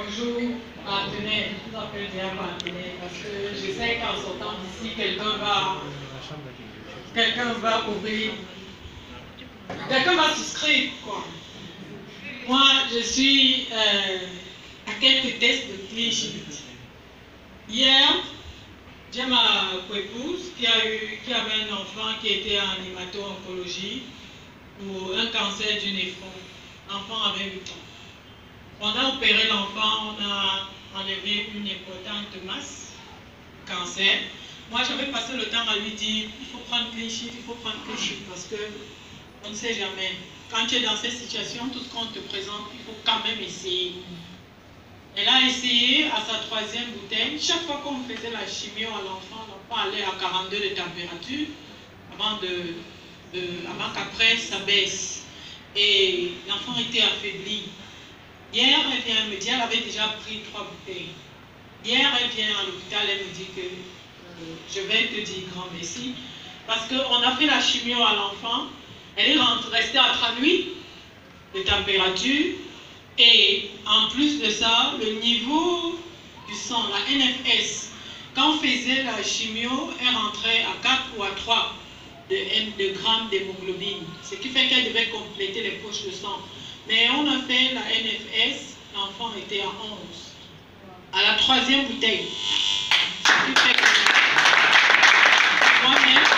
Bonjour, partenaire, je vous appelle bien partenaire parce que je sais qu'en sortant d'ici, quelqu'un va ouvrir, quelqu'un va souscrire, quoi. Moi, je suis à quelques tests de cliché. Hier, j'ai ma coépouse qui avait un enfant qui était en hémato-oncologie pour un cancer du néphron. L'enfant avait 8 ans. On a opéré l'enfant, on a enlevé une importante masse, cancer. Moi, j'avais passé le temps à lui dire, il faut prendre clean sheet, il faut prendre clean sheet, parce que on ne sait jamais. Quand tu es dans cette situation, tout ce qu'on te présente, il faut quand même essayer. Elle a essayé à sa 3e bouteille. Chaque fois qu'on faisait la chimio à l'enfant, l'enfant allait à 42 de température, avant qu'après ça baisse. Et l'enfant était affaibli. Hier, elle vient me dire, elle avait déjà pris 3 bouteilles. Hier, elle vient à l'hôpital, elle me dit que je vais te dire grand merci. Parce qu'on a fait la chimio à l'enfant, elle est restée à 38 de température. Et en plus de ça, le niveau du sang, la NFS, quand on faisait la chimio, elle rentrait à 4 ou à 3 de grammes d'hémoglobine. Ce qui fait qu'elle devait compléter les poches de sang. Mais on a fait la NFS, l'enfant était à 11. À la 3e bouteille. Ce qui fait que moi-même,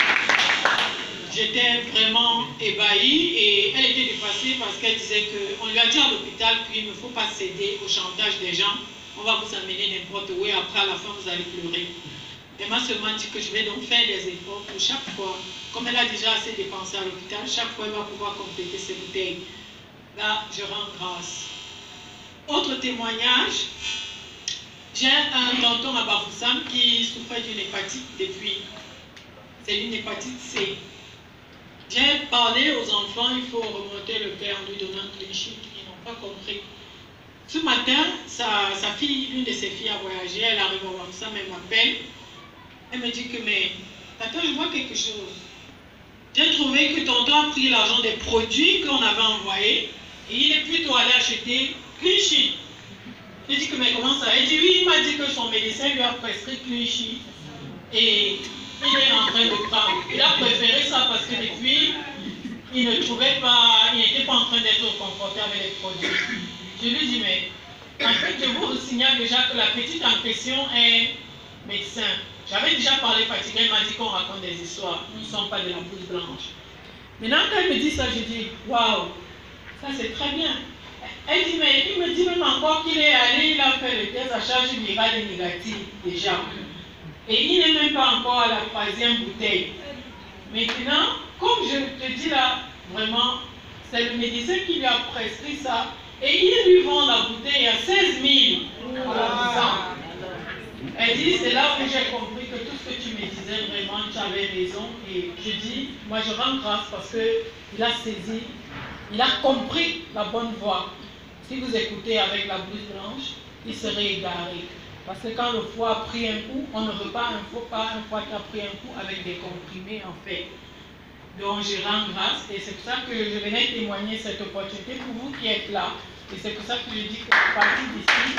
j'étais vraiment ébahie et elle était dépassée parce qu'elle disait qu'on lui a dit à l'hôpital qu'il ne faut pas céder au chantage des gens. On va vous amener n'importe où et après à la fin vous allez pleurer. Elle m'a seulement dit que je vais donc faire des efforts pour chaque fois. Comme elle a déjà assez dépensé à l'hôpital, chaque fois elle va pouvoir compléter ses bouteilles. Là, je rends grâce. Autre témoignage, j'ai un tonton à Bafoussam qui souffrait d'une hépatite depuis. C'est une hépatite C. J'ai parlé aux enfants, il faut remonter le père en lui donnant un cliché, ils n'ont pas compris. Ce matin, sa fille, l'une de ses filles a voyagé, elle arrive à Bafoussam, elle m'appelle. Elle me dit que, mais, attends, je vois quelque chose. J'ai trouvé que tonton a pris l'argent des produits qu'on avait envoyés et il est plutôt allé acheter cliché. J'ai dit que, mais comment ça? Elle dit, oui, il m'a dit que son médecin lui a prescrit cliché et il est en train de prendre. Il a préféré ça parce que depuis, il ne trouvait pas, il n'était pas en train d'être confronté avec les produits. Je lui dis, mais en fait, je vous signale déjà que la petite en question est médecin. J'avais déjà parlé fatigué, elle m'a dit qu'on raconte des histoires. Nous ne sommes pas de la blouse blanche. Maintenant, quand elle me dit ça, je dis, waouh, ça c'est très bien. Elle dit, mais il me dit même encore qu'il est allé, il a fait le test à charge virale et négative déjà. Et il n'est même pas encore à la 3e bouteille. Maintenant, comme je te dis là, vraiment, c'est le médecin qui lui a prescrit ça. Et il lui vend la bouteille à 16 000 pour la. Elle dit, c'est là où j'ai compris que tout ce que tu me disais, vraiment, tu avais raison. Et je dis, moi je rends grâce parce qu'il a saisi, il a compris la bonne voie. Si vous écoutez avec la blouse blanche, il serait égaré. Parce que quand le foie a pris un coup, on ne veut pas un faux pas, un foie qui a pris un coup avec des comprimés en fait. Donc je rends grâce et c'est pour ça que je venais témoigner cette opportunité pour vous qui êtes là. Et c'est pour ça que je dis que à partir d'ici,